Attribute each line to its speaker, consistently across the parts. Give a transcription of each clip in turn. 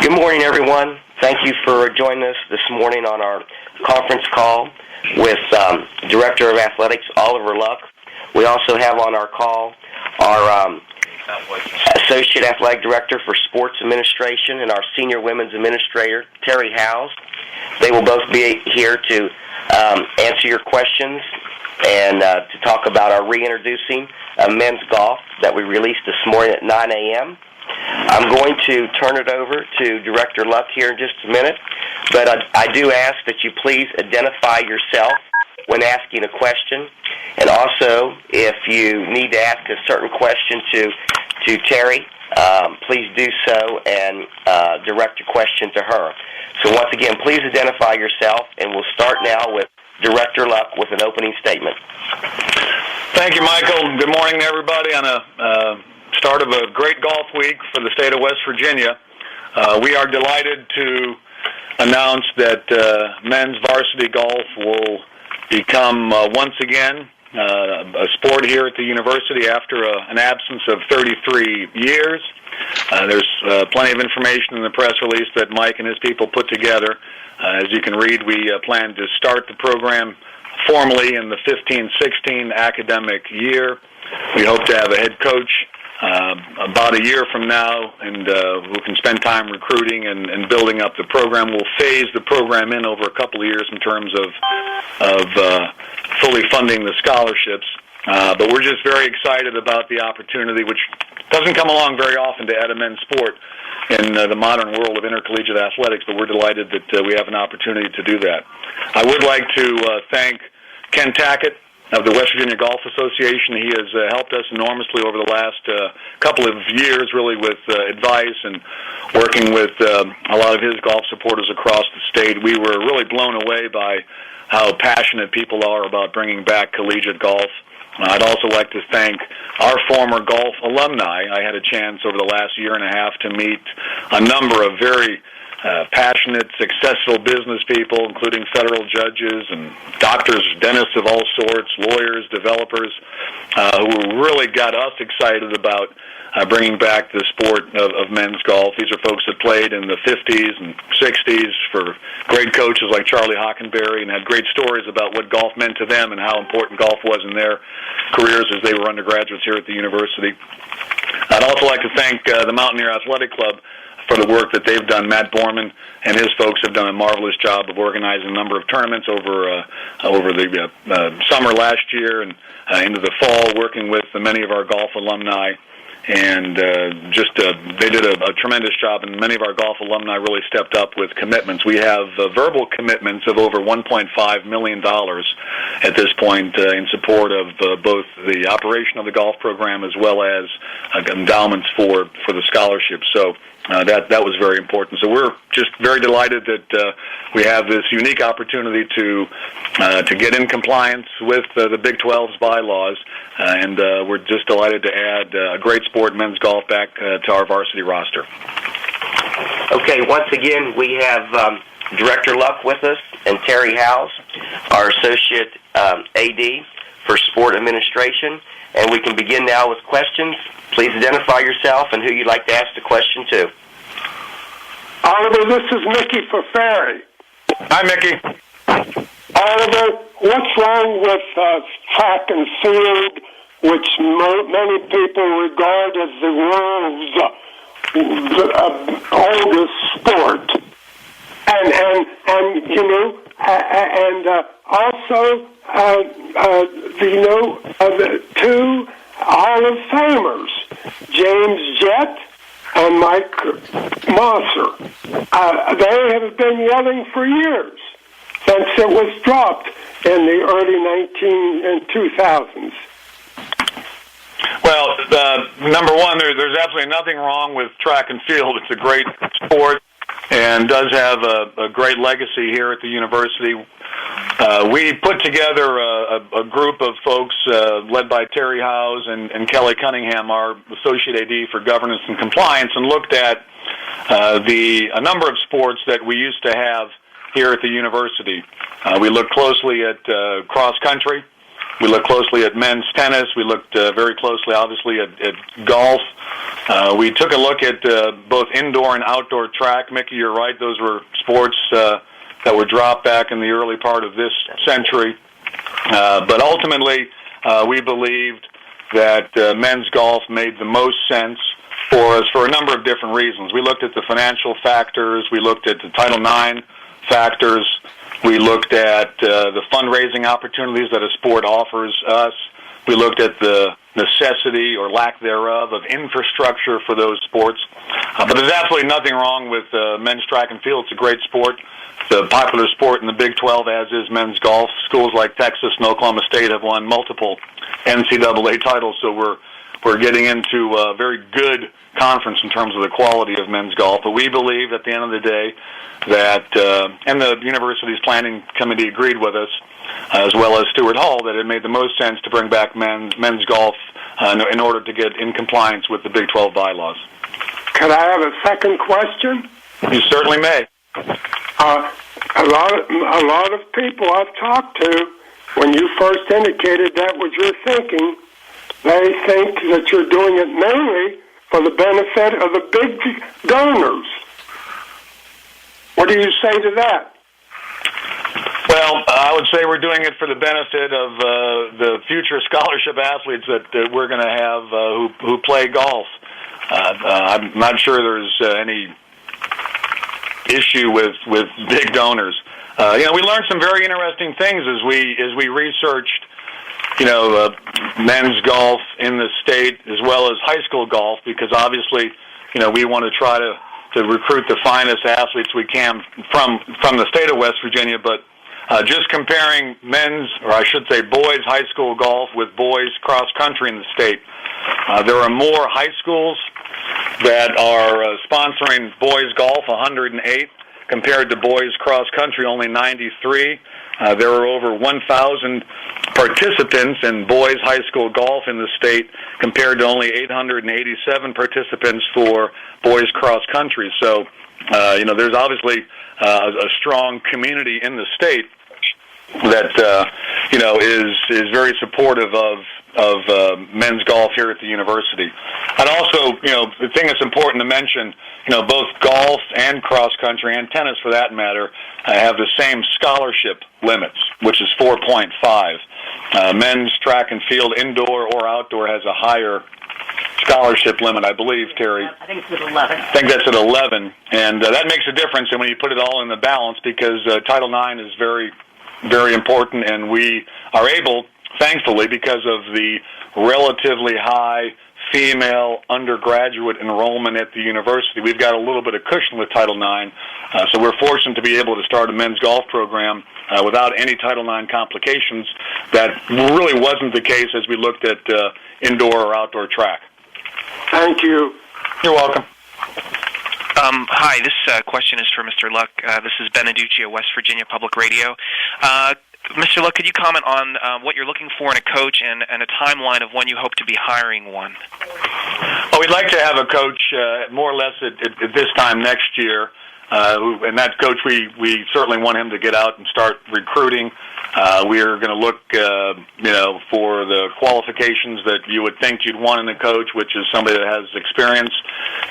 Speaker 1: Good morning, everyone. Thank you for joining us this morning on our conference call with Director of Athletics, Oliver Luck. We also have on our call our Associate Athletic Director for Sports Administration and our Senior Women's Administrator, Terri. They will both be here to answer your questions and to talk about our reintroducing men's golf that we released this morning at 9 a.m. I'm going to turn it over to Director Luck here in just a minute, but I do ask that you please identify yourself when asking a question, and also if you need to ask a certain question to Terri, please do so and direct your question to her. So once again, please identify yourself, and we'll start now with Director Luck with an opening statement.
Speaker 2: Thank you, Michael. Good morning to everybody on a start of a great golf week for the state of West Virginia. We are delighted to announce that men's varsity golf will become once again a sport here at the university after an absence of 33 years. There's plenty of information in the press release that Mike and his people put together. As you can read, we plan to start the program formally in the 15-16 academic year. We hope to have a head coach about a year from now, and who can spend time recruiting and building up the program. We'll phase the program in over a couple of years in terms of fully funding the scholarships. But we're just very excited about the opportunity, which doesn't come along very often, to add a men's sport in the modern world of intercollegiate athletics, but we're delighted that we have an opportunity to do that. I would like to thank Ken Tackett of the West Virginia Golf Association. He has helped us enormously over the last couple of years, really, with advice and working with a lot of his golf supporters across the state. We were really blown away by how passionate people are about bringing back collegiate golf. I'd also like to thank our former golf alumni. I had a chance over the last year and a half to meet a number of very passionate, successful business people, including federal judges and doctors, dentists of all sorts, lawyers, developers, who really got us excited about bringing back the sport of men's golf. These are folks that played in the 50s and 60s for great coaches like Charlie Hockenberry and had great stories about what golf meant to them and how important golf was in their careers as they were undergraduates here at the university. I'd also like to thank the Mountaineer Athletic Club for the work that they've done. Matt Borman and his folks have done a marvelous job of organizing a number of tournaments over the summer last year and into the fall, working with many of our golf alumni. And they did a tremendous job, and many of our golf alumni really stepped up with commitments. We have verbal commitments of over $1.5 million at this point in support of both the operation of the golf program as well as endowments for the scholarship. So that was very important. So we're just very delighted that we have this unique opportunity to get in compliance with the Big 12's bylaws, and we're just delighted to add a great sport, men's golf, back to our varsity roster.
Speaker 1: Okay, once again, we have Director Luck with us and Terri Howes, our Associate AD for Sport Administration, and we can begin now with questions. Please identify yourself and who you'd like to ask the question to.
Speaker 3: Oliver, this is Mickey for Ferry.
Speaker 2: Hi, Mickey.
Speaker 3: Oliver, what's wrong with track and field, which many people regard as the world's oldest sport? And you know, and also, the two Hall of Famers, James Jett and Mike Mosser. They have been yelling for years since it was dropped in the early 2000s.
Speaker 2: Well, number one, there's absolutely nothing wrong with track and field. It's a great sport and does have a great legacy here at the university. We put together a group of folks led by Terri Howes and Kelly Cunningham, our Associate AD for Governance and Compliance, and looked at a number of sports that we used to have here at the university. We looked closely at cross country, We looked closely at men's tennis. We looked very closely, obviously, at golf. We took a look at both indoor and outdoor track. Mickey, you're right. Those were sports that were dropped back in the early part of this century. But ultimately, we believed that men's golf made the most sense for us for a number of different reasons. We looked at the financial factors. We looked at the Title IX factors. We looked at the fundraising opportunities that a sport offers us. We looked at the necessity or lack thereof of infrastructure for those sports. But there's absolutely nothing wrong with men's track and field. It's a great sport. It's a popular sport in the Big 12, as is men's golf. Schools like Texas and Oklahoma State have won multiple NCAA titles, so we're getting into a very good conference in terms of the quality of men's golf. But we believe at the end of the day that, and the university's planning committee agreed with us, as well as Stuart Hall, that it made the most sense to bring back men's golf in order to get in compliance with the Big 12 bylaws.
Speaker 3: Could I have a second question?
Speaker 2: You certainly may.
Speaker 3: A lot of people I've talked to, when you first indicated that was your thinking, they think that you're doing it mainly for the benefit of the big donors. What do you say to that?
Speaker 2: Well, I would say we're doing it for the benefit of the future scholarship athletes that we're going to have who play golf. I'm not sure there's any issue with big donors. We learned some very interesting things as we researched, men's golf in the state as well as high school golf, because obviously, we want to try to recruit the finest athletes we can from the state of West Virginia. But just comparing men's, or I should say boys high school golf with boys cross country in the state, there are more high schools that are sponsoring boys golf, 108, compared to boys cross country, only 93. There are over 1,000 participants in boys high school golf in the state compared to only 887 participants for boys cross country. So, there's obviously a strong community in the state that, is very supportive of men's golf here at the university. And also, the thing that's important to mention, both golf and cross country and tennis, for that matter, have the same scholarship limits, which is 4.5. Men's track and field, indoor or outdoor, has a higher scholarship limit, I believe, Terry.
Speaker 4: I think it's at 11.
Speaker 2: I think that's at 11, and that makes a difference. And when you put it all in the balance, because Title IX is very, very important, and we are able, thankfully, because of the relatively high female undergraduate enrollment at the university, we've got a little bit of cushion with Title IX, so we're fortunate to be able to start a men's golf program without any Title IX complications. That really wasn't the case as we looked at indoor or outdoor track.
Speaker 3: Thank you.
Speaker 2: You're welcome.
Speaker 5: Hi, this question is for Mr. Luck. This is Beneducci of West Virginia Public Radio. Mr. Luck, could you comment on what you're looking for in a coach and a timeline of when you hope to be hiring one?
Speaker 2: Well, we'd like to have a coach more or less at this time next year. And that coach, we certainly want him to get out and start recruiting. We're going to look, for the qualifications that you would think you'd want in a coach, which is somebody that has experience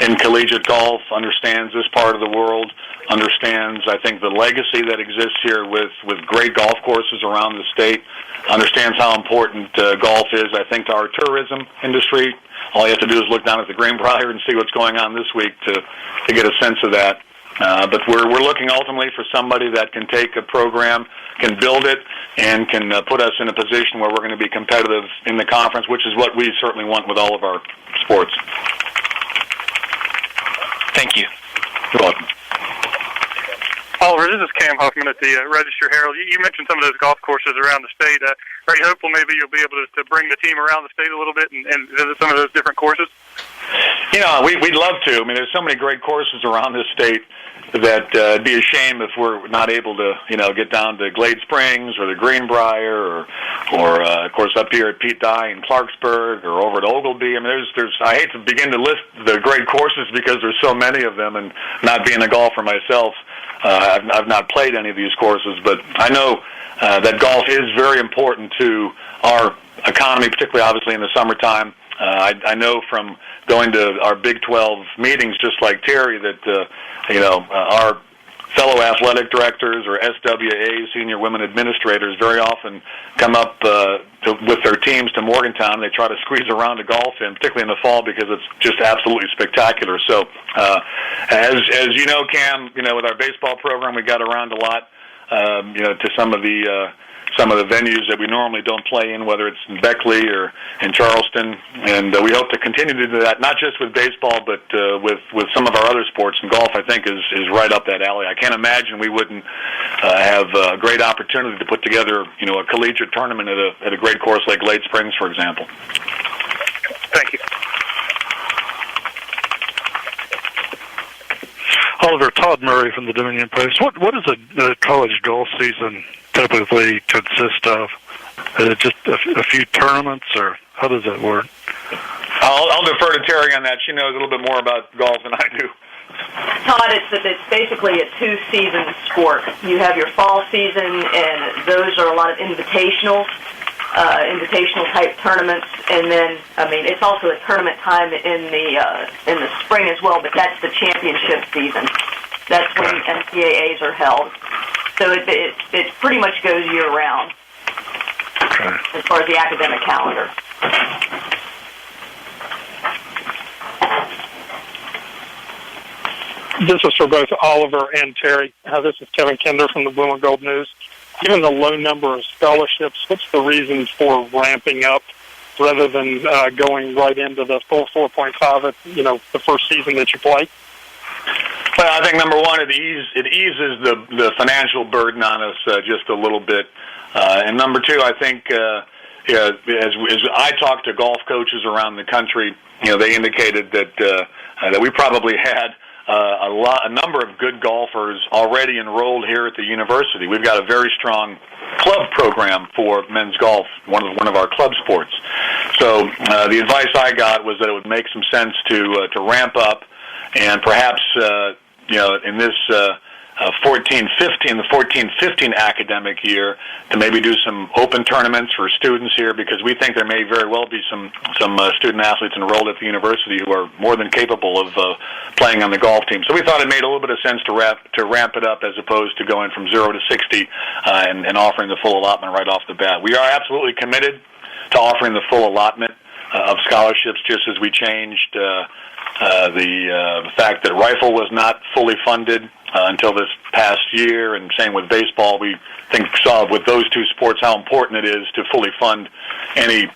Speaker 2: in collegiate golf, understands this part of the world, understands, I think, the legacy that exists here with great golf courses around the state, understands how important golf is, I think, to our tourism industry. All you have to do is look down at the Greenbrier and see what's going on this week to get a sense of that. But we're looking ultimately for somebody that can take a program, can build it, and can put us in a position where we're going to be competitive in the conference, which is what we certainly want with all of our sports.
Speaker 5: Thank you.
Speaker 2: You're welcome.
Speaker 6: Oliver, this is Cam Huffman at the Register Herald. You mentioned some of those golf courses around the state. Are you hopeful maybe you'll be able to bring the team around the state a little bit and visit some of those different courses?
Speaker 2: We'd love to. I mean, there's so many great courses around this state that it'd be a shame if we're not able to, get down to Glade Springs or the Greenbrier or of course up here at Pete Dye in Clarksburg or over at Ogleby. I mean, I hate to begin to list the great courses because there's so many of them, and not being a golfer myself, I've not played any of these courses, but I know that golf is very important to our economy, particularly obviously in the summertime. I know from going to our Big 12 meetings, just like Terry, that our fellow athletic directors or SWA, senior women administrators, very often come up with their teams to Morgantown. They try to squeeze around to golf in, particularly in the fall, because it's just absolutely spectacular. So, as you know, Cam, with our baseball program, we got around a lot, to some of the venues that we normally don't play in, whether it's in Beckley or in Charleston, and we hope to continue to do that, not just with baseball, but with some of our other sports. And golf, I think, is right up that alley. I can't imagine we wouldn't have a great opportunity to put together, a collegiate tournament at a great course like Glade Springs, for example.
Speaker 6: Thank you.
Speaker 4: Oliver, Todd Murray from the Dominion Post. What does a college golf season typically consist of? Is it just a few tournaments, or how does that work?
Speaker 2: I'll defer to Terry on that. She knows a little bit more about golf than I do.
Speaker 7: Todd, it's basically a two-season sport. You have your fall season, and those are a lot of invitational type tournaments, and then it's also a tournament time in the spring as well. But that's the championship season. That's when NCAAs are held. So it pretty much goes year round as far as the academic calendar.
Speaker 8: This is for both Oliver and Terry. This is Kevin Kinder from the Blue and Gold News. Given the low number of scholarships, what's the reason for ramping up rather than going right into the full 4.5 at the first season that you play?
Speaker 2: Well, I think number one, it eases the financial burden on us just a little bit, and number two, I think as I talked to golf coaches around the country, they indicated that we probably had a number of good golfers already enrolled here at the university. We've got a very strong club program for men's golf, one of our club sports. So the advice I got was that it would make some sense to ramp up, and perhaps in this 14-15 academic year, to maybe do some open tournaments for students here, because we think there may very well be some student athletes enrolled at the university who are more than capable of playing on the golf team. So we thought it made a little bit of sense to ramp it up as opposed to going from 0 to 60 and offering the full allotment right off the bat. We are absolutely committed to offering the full allotment of scholarships, just as we changed the fact that rifle was not fully funded until this past year, and same with baseball. We saw with those two sports how important it is to fully fund any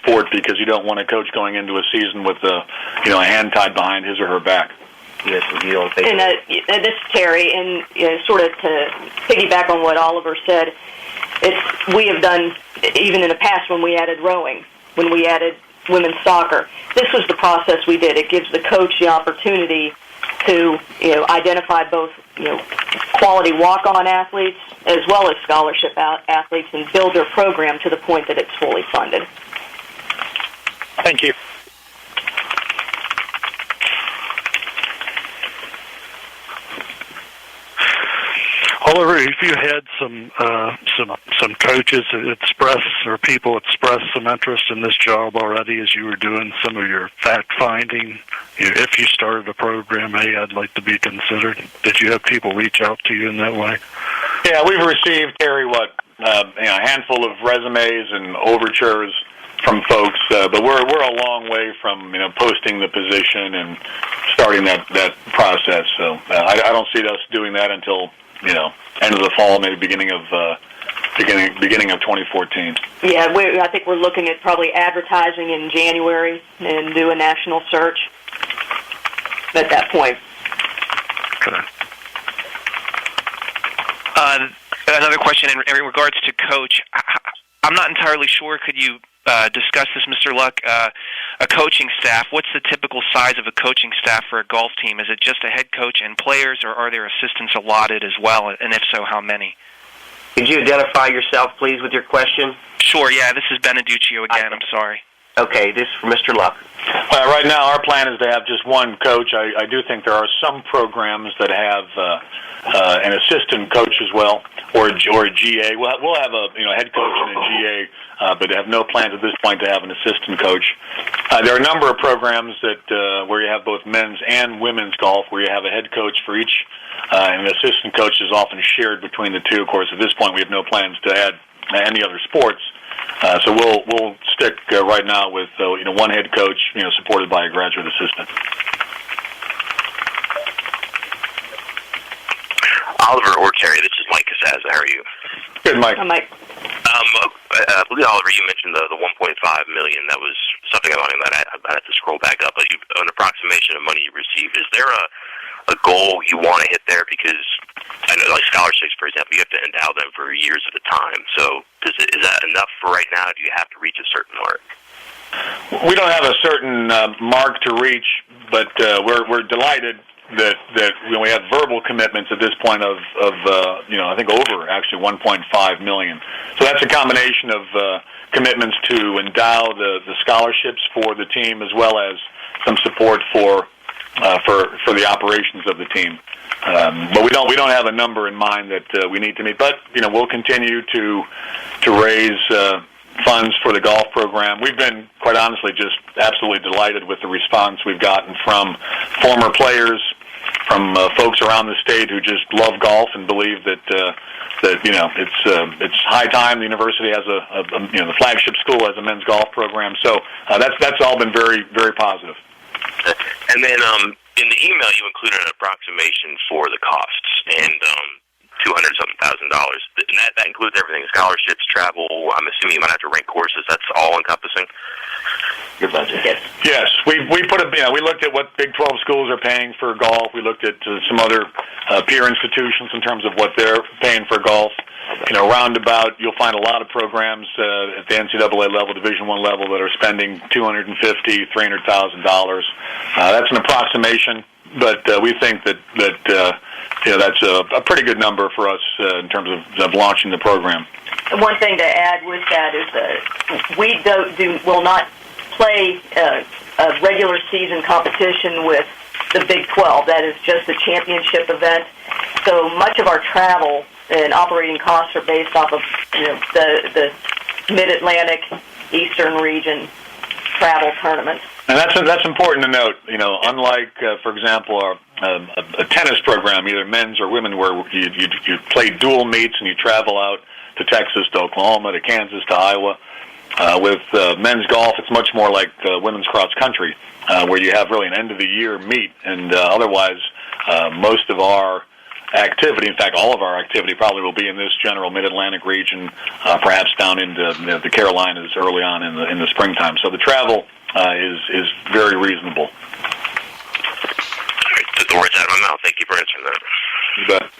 Speaker 2: sport, because you don't want a coach going into a season with a hand tied behind his or her back.
Speaker 1: Yes,
Speaker 7: and this is Terry, and sort of to piggyback on what Oliver said, we have done, even in the past when we added rowing, when we added women's soccer, this was the process we did. It gives the coach the opportunity to identify both quality walk-on athletes as well as scholarship athletes, and build their program to the point that it's fully funded.
Speaker 8: Thank you.
Speaker 4: Oliver, if you had some coaches express, or people express some interest in this job already as you were doing some of your fact finding, if you started a program, hey, I'd like to be considered. Did you have people reach out to you in that way?
Speaker 2: Yeah, we've received, Terry, a handful of resumes and overtures from folks, but we're a long way from posting the position and starting that process. So I don't see us doing that until end of the fall, maybe beginning of 2014.
Speaker 7: Yeah, I think we're looking at probably advertising in January and do a national search at that point.
Speaker 4: Okay.
Speaker 5: Another question in regards to coach. I'm not entirely sure. Could you discuss this, Mr. Luck? a coaching staff, what's the typical size of a coaching staff for a golf team? Is it just a head coach and players, or are there assistants allotted as well? And if so, how many?
Speaker 1: Could you identify yourself, please, with your question?
Speaker 5: Sure, yeah, this is Beneduccio again. I'm sorry.
Speaker 1: Okay, this is for Mr. Luck.
Speaker 2: Right now, our plan is to have just one coach. I do think there are some programs that have an assistant coach as well, or a GA. We'll have a head coach and a GA, but have no plans at this point to have an assistant coach. There are a number of programs that where you have both men's and women's golf, where you have a head coach for each, and an assistant coach is often shared between the two. Of course, at this point, we have no plans to add any other sports. So we'll stick right now with one head coach, supported by a graduate assistant.
Speaker 9: Oliver or Terri, this is Mike Casaza. How are you?
Speaker 2: Good, Mike.
Speaker 7: Hi, Mike.
Speaker 9: I believe, Oliver, you mentioned the $1.5 million. That was something about that I'd have to scroll back up. But an approximation of money you received. Is there a goal you want to hit there? Because I know, like scholarships, for example, you have to endow them for years at a time. So is that enough for right now? Do you have to reach a certain mark?
Speaker 2: We don't have a certain mark to reach, but we're delighted that we have verbal commitments at this point of I think over actually $1.5 million. So that's a combination of commitments to endow the scholarships for the team, as well as some support for the operations of the team. But we don't have a number in mind that we need to meet. But we'll continue to raise funds for the golf program. We've been, quite honestly, just absolutely delighted with the response we've gotten from former players, from folks around the state who just love golf and believe that it's high time the university has the flagship school has a men's golf program. So that's all been very, very positive.
Speaker 9: And then in the email you included an approximation for the costs and $200,000. And that includes everything: scholarships, travel. I'm assuming you might have to rent courses. That's all encompassing. Your budget.
Speaker 2: Yes, we looked at what Big 12 schools are paying for golf. We looked at some other peer institutions in terms of what they're paying for golf. Roundabout, you'll find a lot of programs at the NCAA level, Division I level, that are spending $250,000, $300,000. That's an approximation, but we think that that's a pretty good number for us in terms of launching the program.
Speaker 7: One thing to add with that is that we will not play a regular season competition with the Big 12. That is just a championship event. So much of our travel and operating costs are based off of the Mid-Atlantic, Eastern region travel tournaments.
Speaker 2: And that's important to note. Unlike, for example, a tennis program, either men's or women, where you play dual meets and you travel out to Texas, to Oklahoma, to Kansas, to Iowa. With men's golf, it's much more like women's cross country, where you have really an end-of-the-year meet, and otherwise most of our activity, in fact all of our activity, probably will be in this general Mid-Atlantic region, perhaps down into the Carolinas early on in the springtime. So the travel is very reasonable.
Speaker 9: All right, took the words out of my mouth. Thank you for answering that.
Speaker 2: You bet.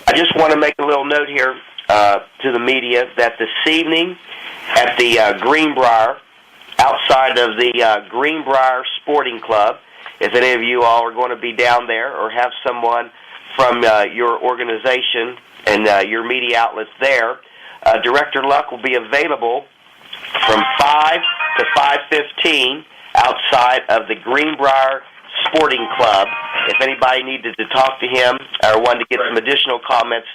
Speaker 1: I just want to make a little note here to the media that this evening at the Greenbrier, outside of the Greenbrier Sporting Club, if any of you all are going to be down there or have someone from your organization and your media outlets there, Director Luck will be available from 5 to 5:15 outside of the Greenbrier Sporting Club. If anybody needed to talk to him or wanted to get some additional comments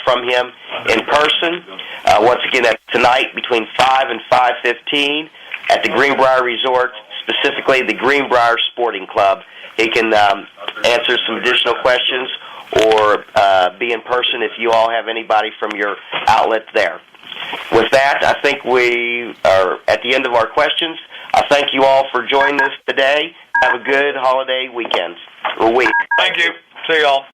Speaker 1: from him in person, once again, that's tonight between 5 and 5:15 at the Greenbrier Resort, specifically the Greenbrier Sporting Club. He can answer some additional questions or be in person if you all have anybody from your outlet there. With that, I think we are at the end of our questions. I thank you all for joining us today. Have a good holiday weekend or week.
Speaker 2: Thank you. See y'all.